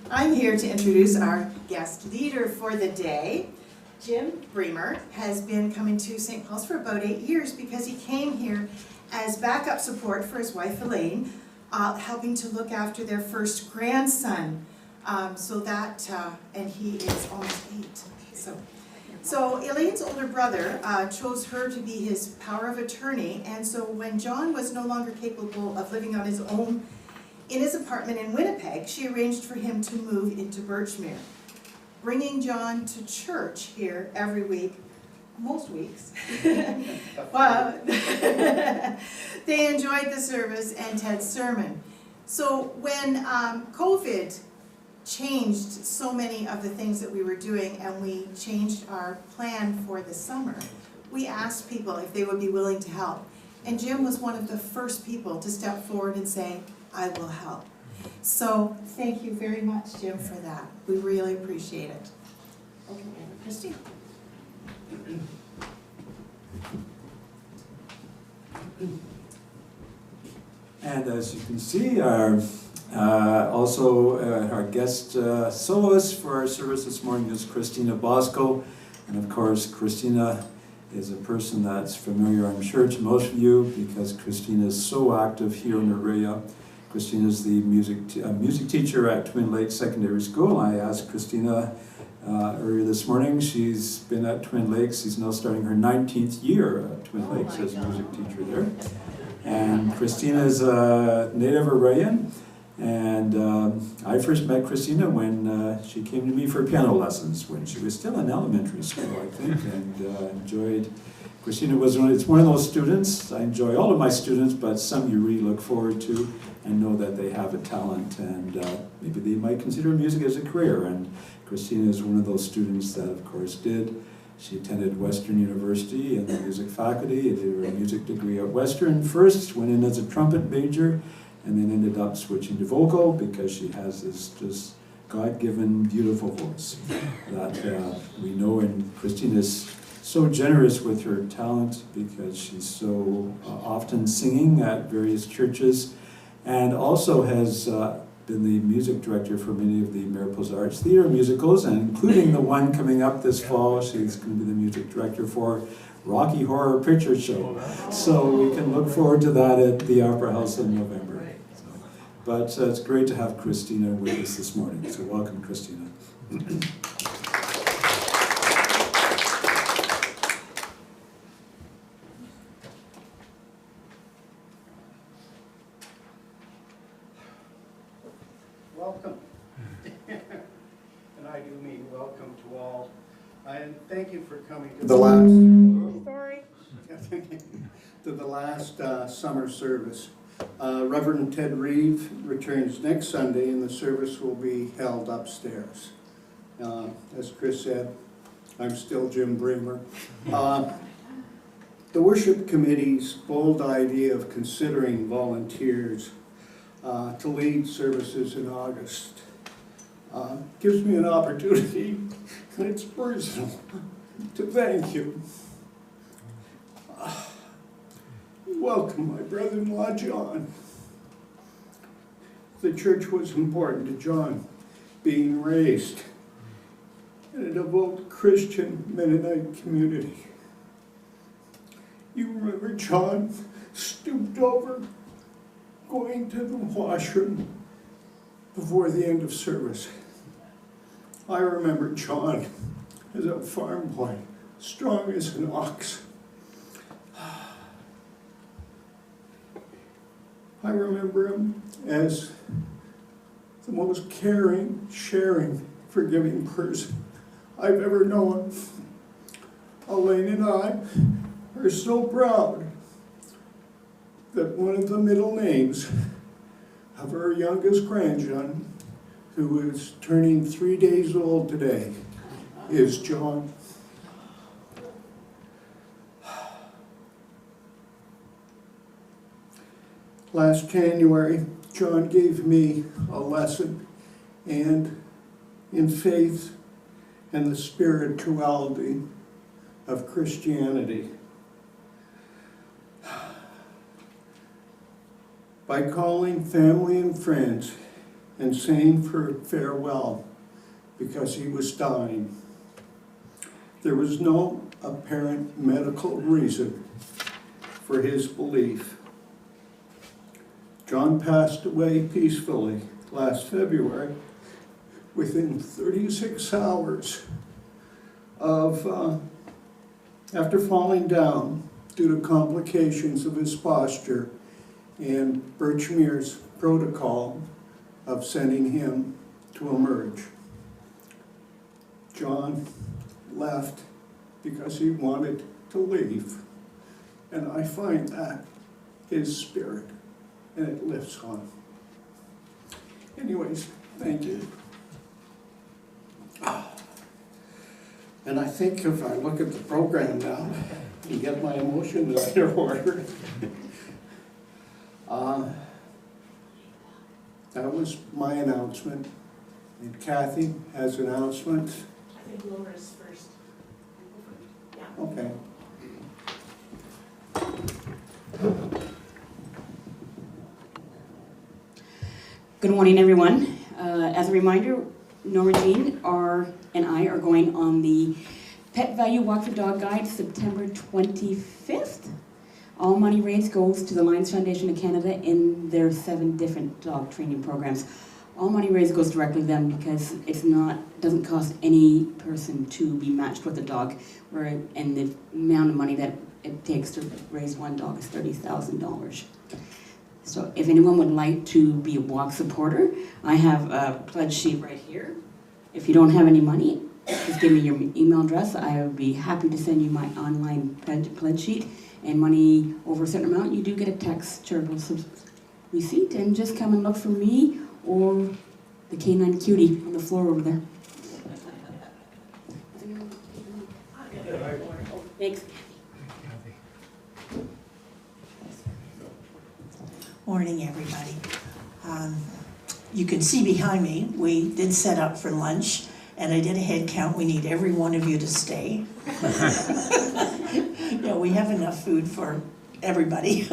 I'm here to introduce our guest leader for the day. Jim Bremer has been coming to St. Paul's for about 8 years because he came here as backup support for his wife Elaine, helping to look after their first grandson. And he is almost 8. So Elaine's older brother chose her to be his power of attorney, and so when John was no longer capable of living on his own in his apartment in Winnipeg, she arranged for him to move into Birchmere, bringing John to church here every week, most weeks. Well, they enjoyed the service and Ted's sermon. So when COVID changed so many of the things that we were doing and we changed our plan for the summer, we asked people if they would be willing to help. And Jim was one of the first people to step forward and say, I will help. So thank you very much, Jim, for that. We really appreciate it. Okay, Christina. And as you can see, our guest soloist for our service this morning is Christina Bosco. And of course, Christina is a person that's familiar, I'm sure, to most of you because Christina is so active here in Orillia. Christina is the music teacher at Twin Lakes Secondary School. I asked Christina earlier this morning. She's been at Twin Lakes. She's now starting her 19th year at Twin Lakes as a music teacher there. And Christina is a native Orillian. And I first met Christina when she came to me for piano lessons when she was still in elementary school, I think, and enjoyed. Christina was one of those students. I enjoy all of my students, but some you really look forward to and know that they have a talent, and maybe they might consider music as a career. And Christina is one of those students that, of course, did. She attended Western University in the music faculty, did her music degree at Western first, went in as a trumpet major, and then ended up switching to vocal because she has this just God-given beautiful voice that we know. And Christina is so generous with her talent because she's so often singing at various churches, and also has been the music director for many of the Mariposa Arts Theater musicals, and including the one coming up this fall. She's going to be the music director for Rocky Horror Picture Show. So we can look forward to that at the Opera House in November. So But it's great to have Christina with us this morning. So welcome, Christina. Welcome. And I do mean welcome to all. And thank you for coming to the last. Sorry. To the last summer service. Reverend Ted Reeve returns next Sunday, and the service will be held upstairs. As Chris said, I'm still Jim Bremer. The worship committee's bold idea of considering volunteers to lead services in August gives me an opportunity, and it's personal, to thank you. Welcome, my brother-in-law, John. The church was important to John, being raised in a devout Christian Mennonite community. You remember John stooped over, going to the washroom before the end of service. I remember John as a farm boy, strong as an ox. I remember him as the most caring, sharing, forgiving person I've ever known. Elaine and I are so proud that one of the middle names of our youngest grandson, who is turning 3 days old today, is John. Last January, John gave me a lesson and in faith and the spirituality of Christianity. By calling family and friends and saying farewell because he was dying. There was no apparent medical reason for his belief. John passed away peacefully last February within 36 hours of after falling down due to complications of his posture and Birchmere's protocol of sending him to emerge. John left because he wanted to leave, and I find that his spirit, and it lives on. Anyways, thank you. And I think if I look at the program now and get my emotions in order, that was my announcement. And Kathy has an announcement. I think Laura's first. Yeah. Okay. Good morning, everyone. As a reminder, Nora Jean and I are going on the Pet Value Walk the Dog Guide September 25th. All money raised goes to the Lions Foundation of Canada in their 7 different dog training programs. All money raised goes directly to them because doesn't cost any person to be matched with a dog, and the amount of money that it takes to raise one dog is $30,000. So if anyone would like to be a walk supporter, I have a pledge sheet right here. If you don't have any money, just give me your email address. I would be happy to send you my online pledge sheet. And money over a certain amount, you do get a tax charitable receipt. And just come and look for me or the canine cutie on the floor over there. Thanks. Morning, everybody. You can see behind me, we did set up for lunch, and I did a head count. We need every one of you to stay. We have enough food for everybody,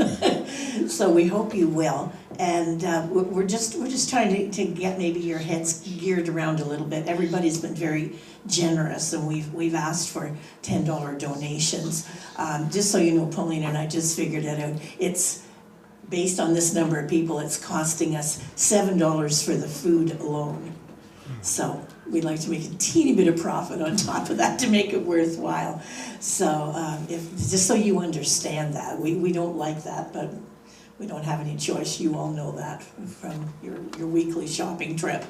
so we hope you will. And we're just trying to get maybe your heads geared around a little bit. Everybody's been very generous, and we've asked for $10 donations. Just so you know, Pauline and I just figured it out. It's based on this number of people, it's costing us $7 for the food alone. So we'd like to make a teeny bit of profit on top of that to make it worthwhile. So just so you understand that, we don't like that, but we don't have any choice. You all know that from your weekly shopping trip.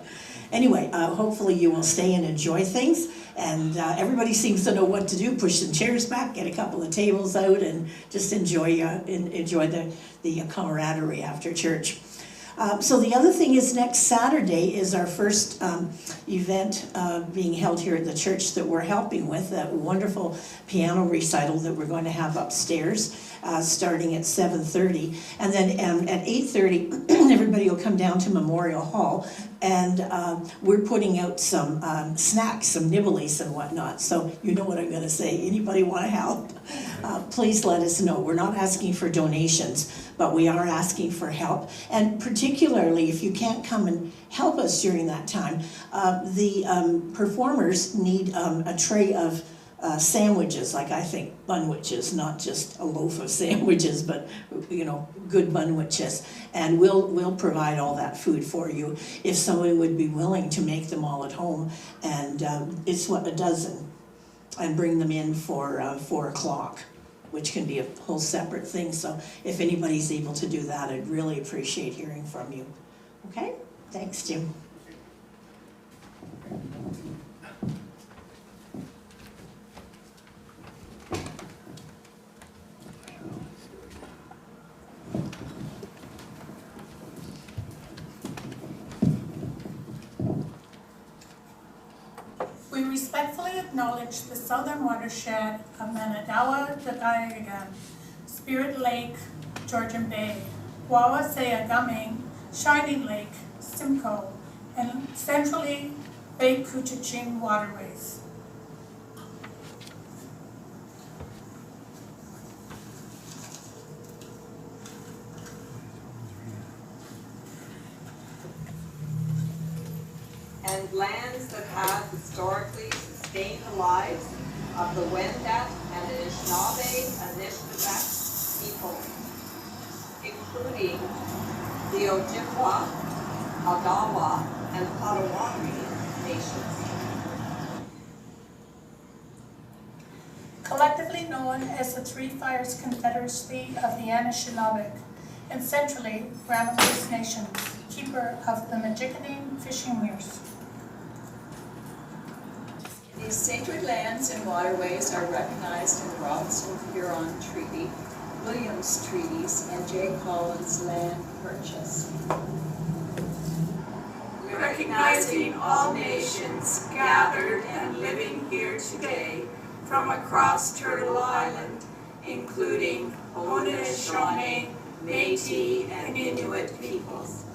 Anyway, hopefully you will stay and enjoy things. And everybody seems to know what to do. Push some chairs back, get a couple of tables out, and just enjoy the camaraderie after church. So the other thing is next Saturday is our first event being held here at the church that we're helping with, that wonderful piano recital that we're going to have upstairs starting at 7:30. And then at 8:30 everybody will come down to Memorial Hall, and we're putting out some snacks, some nibblies and whatnot. So you know what I'm going to say. Anybody want to help? Please let us know. We're not asking for donations, but we are asking for help. And particularly if you can't come and help us during that time, the performers need a tray of sandwiches, like I think bunwiches, not just a loaf of sandwiches, but good bunwiches. And we'll provide all that food for you if somebody would be willing to make them all at home. And it's a dozen, and bring them in for 4 o'clock, which can be a whole separate thing. So if anybody's able to do that, I'd really appreciate hearing from you. Okay? Thanks, Jim. We respectfully acknowledge the southern watershed of Manadawa, Dagayagan, Spirit Lake, Georgian Bay, Wawasea Gumming, Shining Lake, Simcoe, and centrally Bay Kuchaching waterways. And lands that have historically sustained the lives of the Wendat and Anishinaabe Anishinaabeg people, including the Ojibwa, Aldawa, and Potawatomi nations. Collectively known as the Three Fires Confederacy of the Anishinaabe, and centrally Bremer First Nations, keeper of the Magickaning fishing weirs. These sacred lands and waterways are recognized in the Robinson-Huron Treaty, Williams Treaties, and J. Collins Land Purchase. Recognizing all nations gathered and living here today from across Turtle Island, including Haudenosaunee, Métis, and Inuit peoples.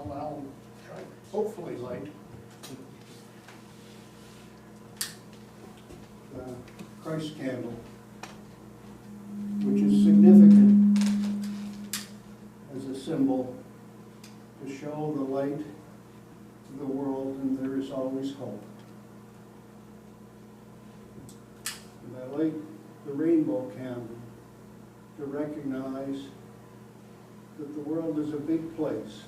I'll try, hopefully light the Christ candle, which is significant as a symbol to show the light of the world, and there is always hope. And I light the rainbow candle to recognize that the world is a big place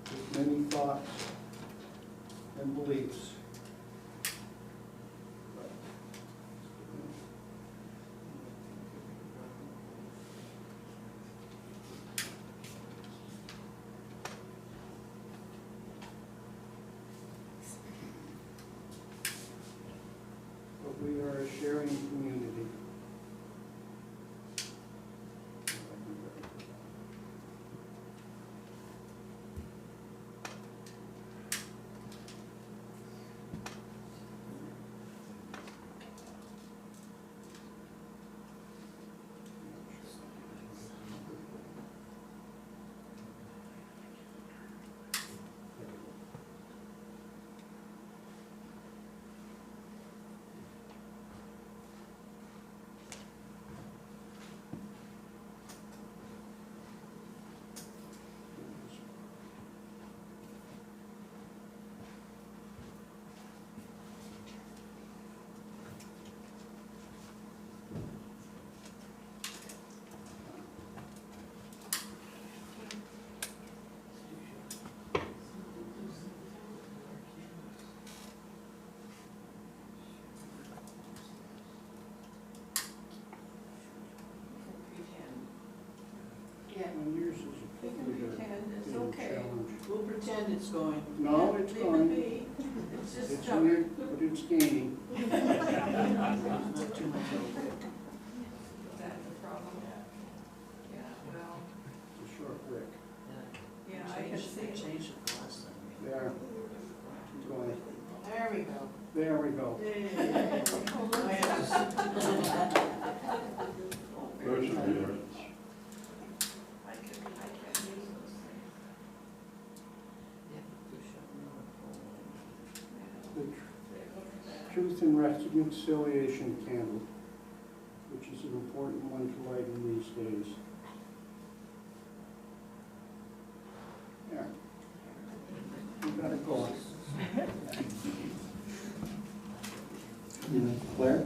with many thoughts and beliefs. But we are a sharing community. pretend it's going. No, it's Leave it going. be. It's just It's stuff. weird, but it's gaining. Not too much over it. That's the problem. Yeah, well, It's a short wick. yeah, I can see it. Change it the last time. There. Keep going. There we go. There we go. I can't use those things. The Truth and Reconciliation Candle, which is an important one to light in these days. Yeah. You got it going. Blair?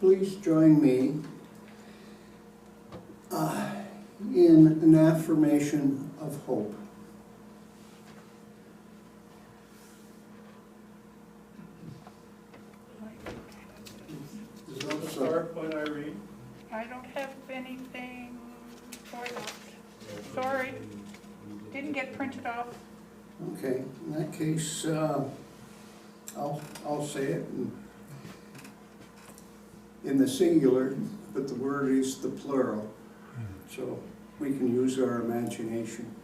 Please join me in an affirmation of hope. Start when I read. I don't have anything for that. Sorry, didn't get printed off. Okay, in that case, I'll say it in the singular, but the word is the plural. So we can use our imagination.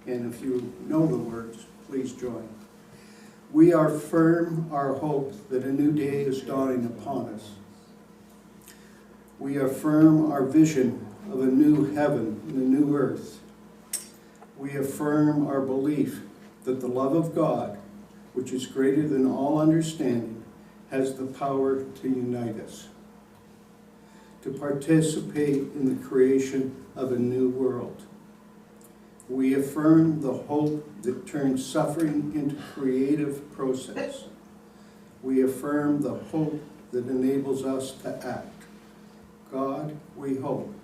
And if you know the words, please join. We affirm our hope that a new day is dawning upon us. We affirm our vision of a new heaven and a new earth. We affirm our belief that the love of God, which is greater than all understanding, has the power to unite us, to participate in the creation of a new world. We affirm the hope that turns suffering into creative process. We affirm the hope that enables us to act. God, we hope.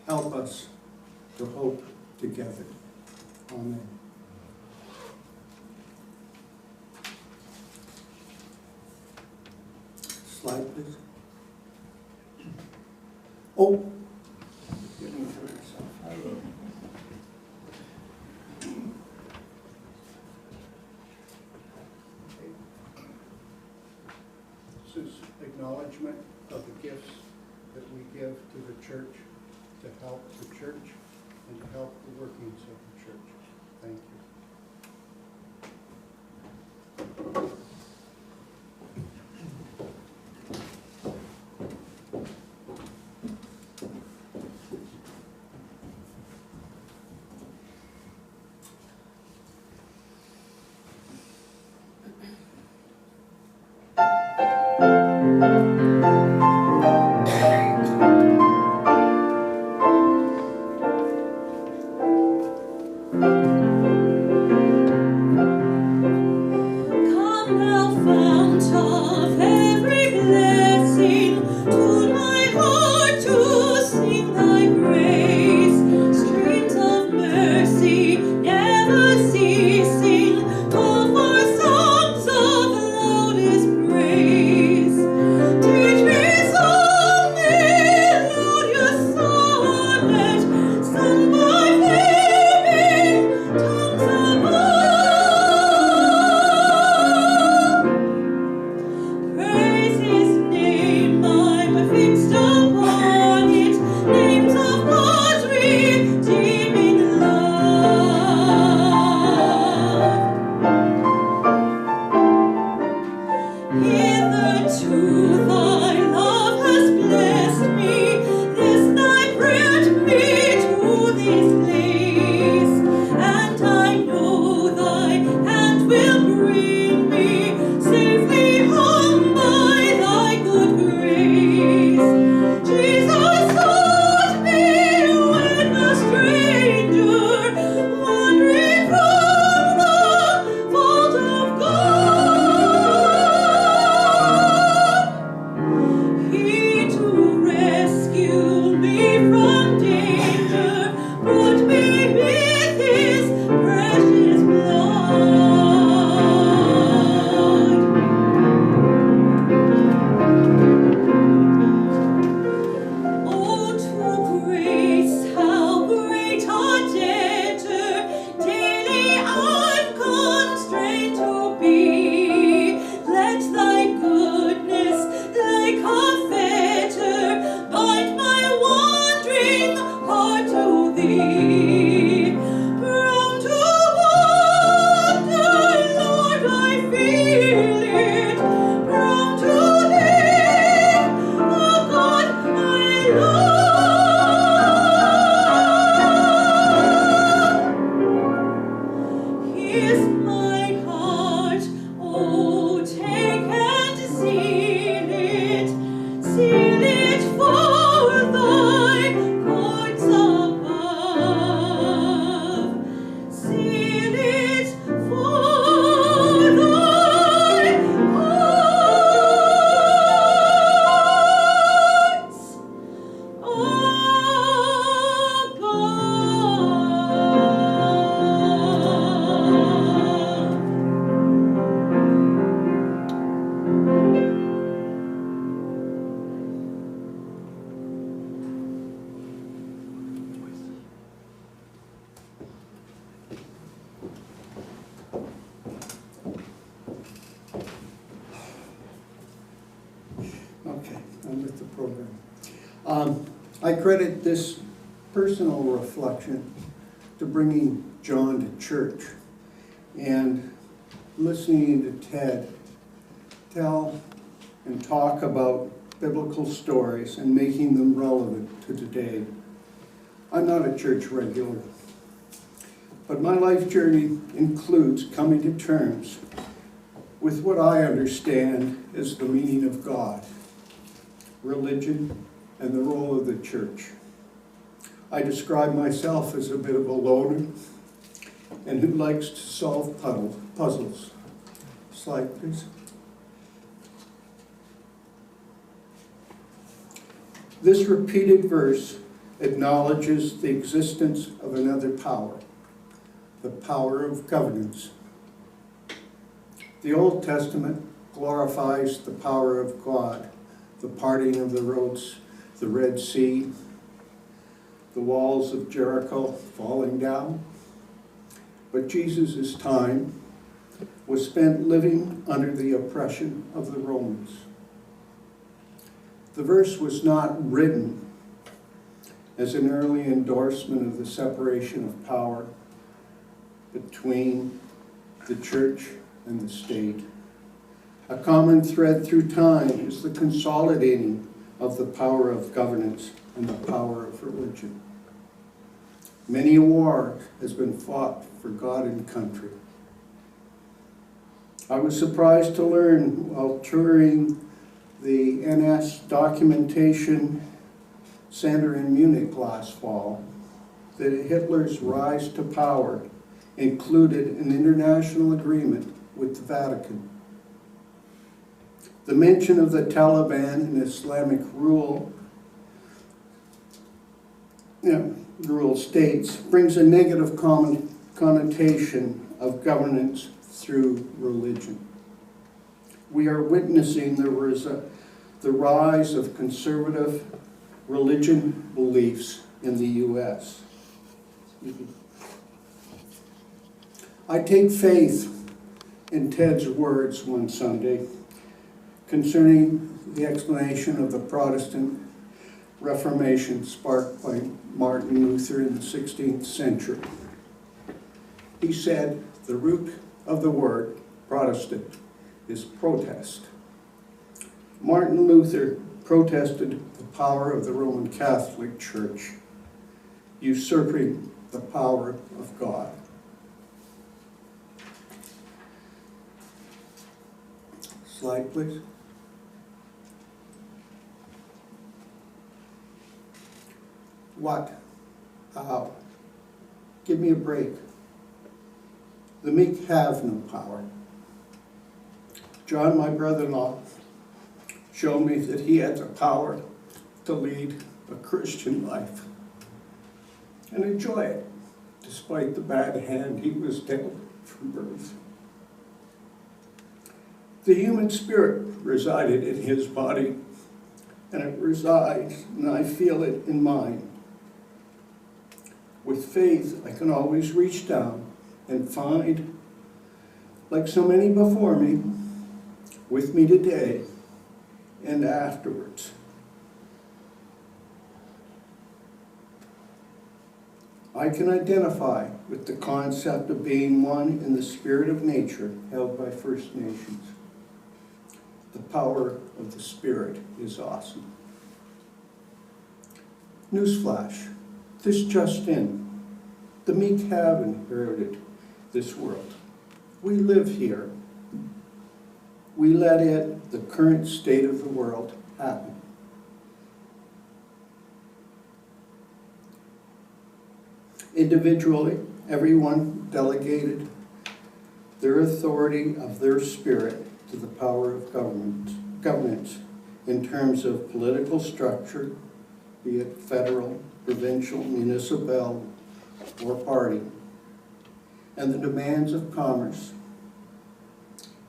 Help us to hope together. Amen. Slide, please. Oh, getting ahead of yourself. acknowledgement of the gifts that we give to the church to help the church and to help the workings of the church. Thank you. Come thou fount of every blessing, tune my heart to sing thy praise. Streams of mercy never ceasing, call for songs of loudest praise. Teach me some melodious sonnet, sung by flaming tongues above. Praise his name, I'm fixed upon it, names of God's redeeming love. Hitherto thy love has blessed me, this thy prayer to me to this place, and I know thy hand will bring me safely home by thy good grace. Jesus sought me when a stranger, wandering from the fold of God. He to rescue me from danger brought me with his precious blood. Oh, to grace, how great a debtor daily I'm constrained to be. Let thy goodness, like a fetter, bind my wandering heart to thee. Prone to wander, Lord, I feel it. Prone to thee, oh God, I love. Here's my heart, oh, take and seal it for thy courts above. Seal it for thy courts above. Okay, I'm with the program. I credit this personal reflection to bringing John to church and listening to Ted tell and talk about biblical stories and making them relevant to today. I'm not a church regular, but my life journey includes coming to terms with what I understand as the meaning of God, religion, and the role of the church. I describe myself as a bit of a loner and who likes to solve puzzles. Slide, please. This repeated verse acknowledges the existence of another power, the power of governance. The Old Testament glorifies the power of God, the parting of the roads, the Red Sea, the walls of Jericho falling down. But Jesus' time was spent living under the oppression of the Romans. The verse was not written as an early endorsement of the separation of power between the church and the state. A common thread through time is the consolidating of the power of governance and the power of religion. Many a war has been fought for God and country. I was surprised to learn while touring the NS documentation center in Munich last fall that Hitler's rise to power included an international agreement with the Vatican. The mention of the Taliban and Islamic rule states brings a negative connotation of governance through religion. We are witnessing the rise of conservative religion beliefs in the U.S. I take faith in Ted's words one Sunday concerning the explanation of the Protestant Reformation sparked by Martin Luther in the 16th century. He said, the root of the word Protestant is protest. Martin Luther protested the power of the Roman Catholic Church, usurping the power of God. Slide, please. What? How? Give me a break. The meek have no power. John, my brother-in-law, showed me that he had the power to lead a Christian life and enjoy it, despite the bad hand he was dealt from birth. The human spirit resided in his body, and it resides, and I feel it in mine. With faith, I can always reach down and find, like so many before me, with me today and afterwards. I can identify with the concept of being one in the spirit of nature held by First Nations. The power of the Spirit is awesome. Newsflash, this just in. The meek have inherited this world. We live here. We let it, the current state of the world, happen. Individually, everyone delegated their authority of their spirit to the power of governance in terms of political structure, be it federal, provincial, municipal, or party, and the demands of commerce,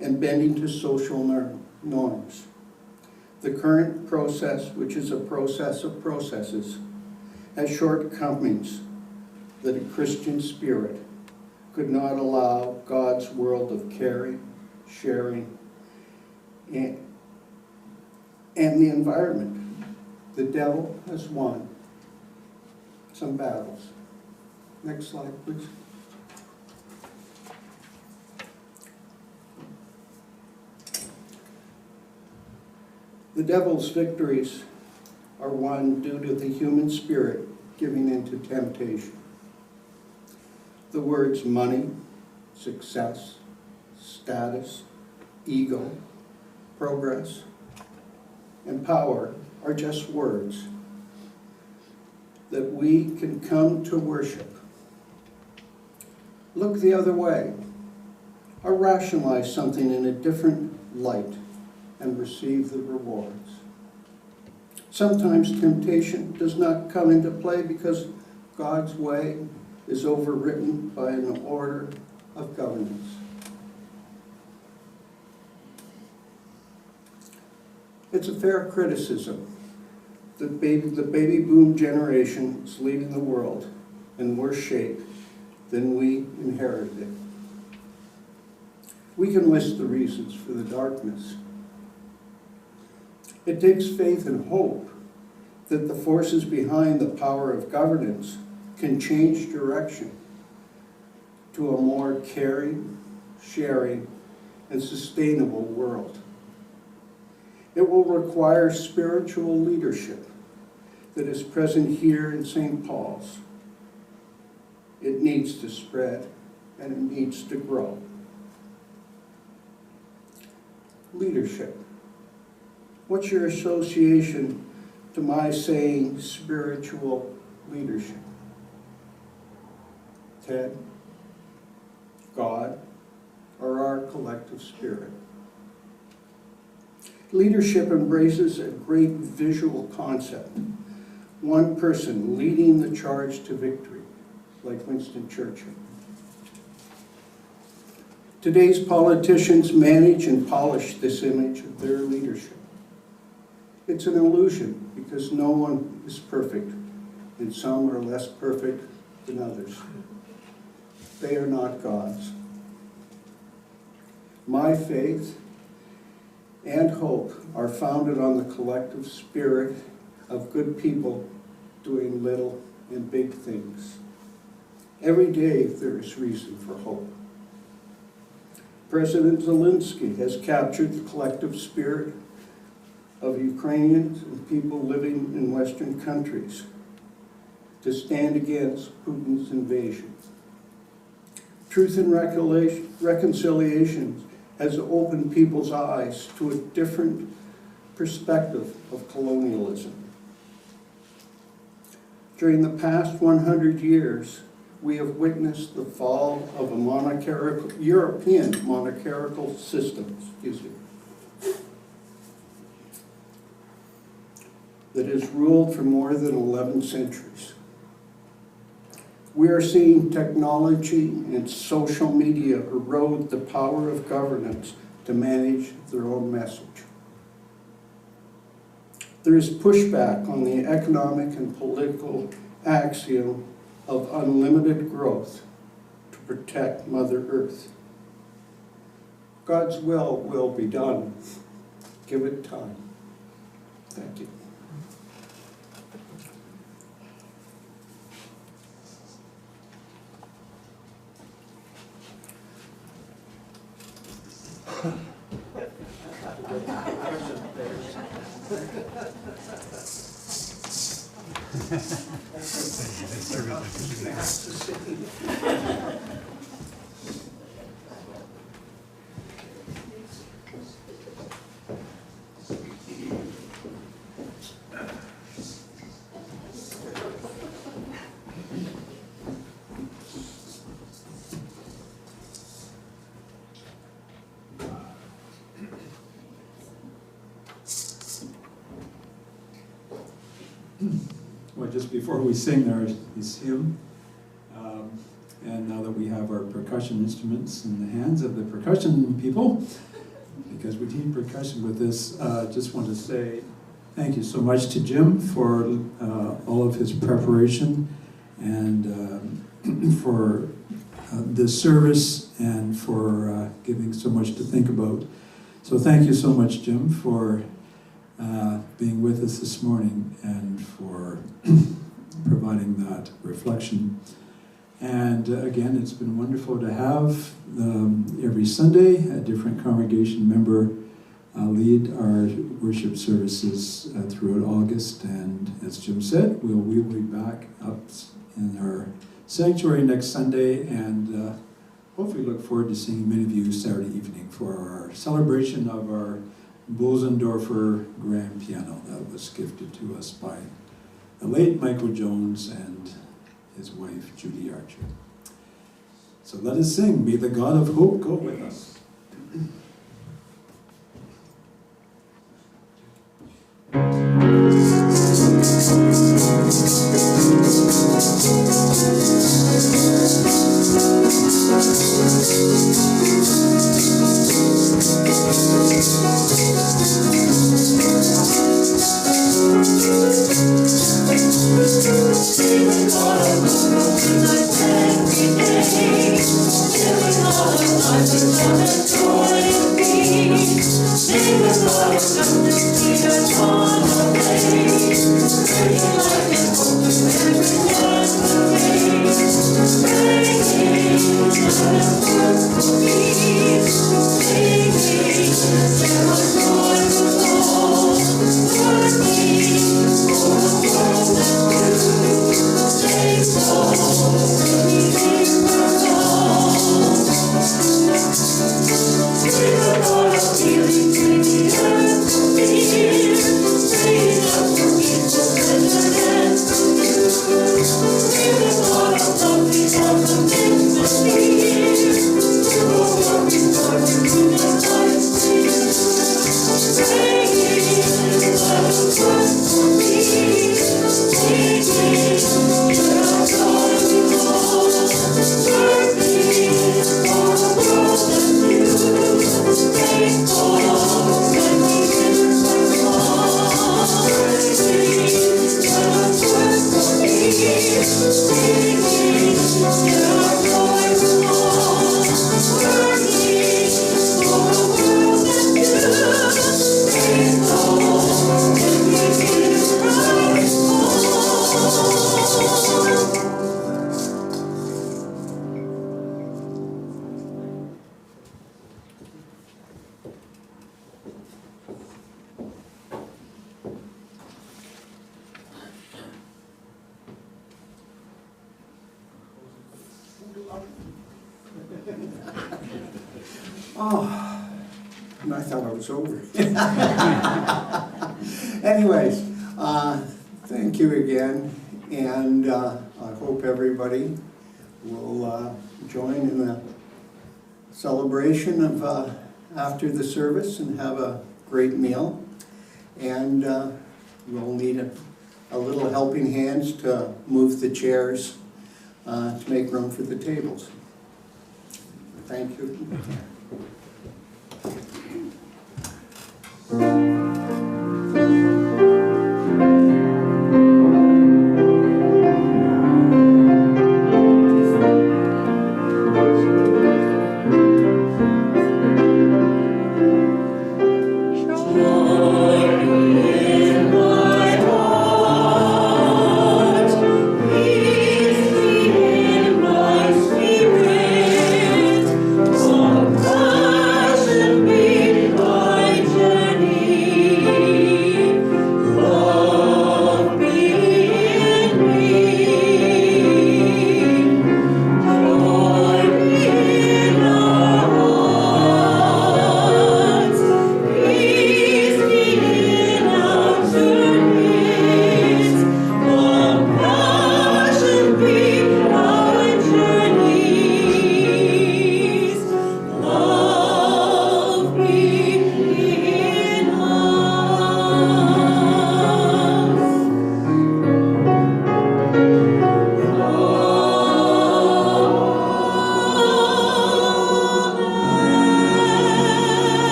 and bending to social norms. The current process, which is a process of processes, has shortcomings that a Christian spirit could not allow God's world of caring, sharing, and the environment. The devil has won some battles. Next slide, please. The devil's victories are won due to the human spirit giving into temptation. The words money, success, status, ego, progress, and power are just words that we can come to worship. Look the other way, or rationalize something in a different light and receive the rewards. Sometimes temptation does not come into play because God's way is overwritten by an order of governance. It's a fair criticism that the baby boom generation is leaving the world in worse shape than we inherited it. We can list the reasons for the darkness. It takes faith and hope that the forces behind the power of governance can change direction to a more caring, sharing, and sustainable world. It will require spiritual leadership that is present here in St. Paul's. It needs to spread and it needs to grow. Leadership. What's your association to my saying spiritual leadership? Ted, God, or our collective spirit? Leadership embraces a great visual concept. One person leading the charge to victory, like Winston Churchill. Today's politicians manage and polish this image of their leadership. It's an illusion because no one is perfect, and some are less perfect than others. They are not gods. My faith and hope are founded on the collective spirit of good people doing little and big things. Every day there is reason for hope. President Zelensky has captured the collective spirit of Ukrainians and people living in Western countries to stand against Putin's invasion. Truth and reconciliation has opened people's eyes to a different perspective of colonialism. During the past 100 years, we have witnessed the fall of a European monarchical system, that has ruled for more than 11 centuries. We are seeing technology and social media erode the power of governance to manage their own message. There is pushback on the economic and political axiom of unlimited growth to protect Mother Earth. God's will be done. Give it time. Thank you. Well, just before we sing our this hymn, and now that we have our percussion instruments in the hands of the percussion people, because we need percussion with this, just want to say thank you so much to Jim for all of his preparation and for this service and for giving so much to think about. So thank you so much, Jim, for being with us this morning and for providing that reflection. And again, it's been wonderful to have every Sunday a different congregation member lead our worship services throughout August. And as Jim said, we'll be back up in our sanctuary next Sunday, and hopefully look forward to seeing many of you Saturday evening for our celebration of our Bosendorfer grand piano that was gifted to us by the late Michael Jones and his wife Judy Archer. So let us sing, May the God of Hope go with us. Every day, every hour, I just want to joy. Oh, and I thought I was over. Anyways, thank you again, and I hope everybody will join in the celebration of after the service and have a great meal. And we'll need a little helping hands to move the chairs to make room for the tables. Thank you.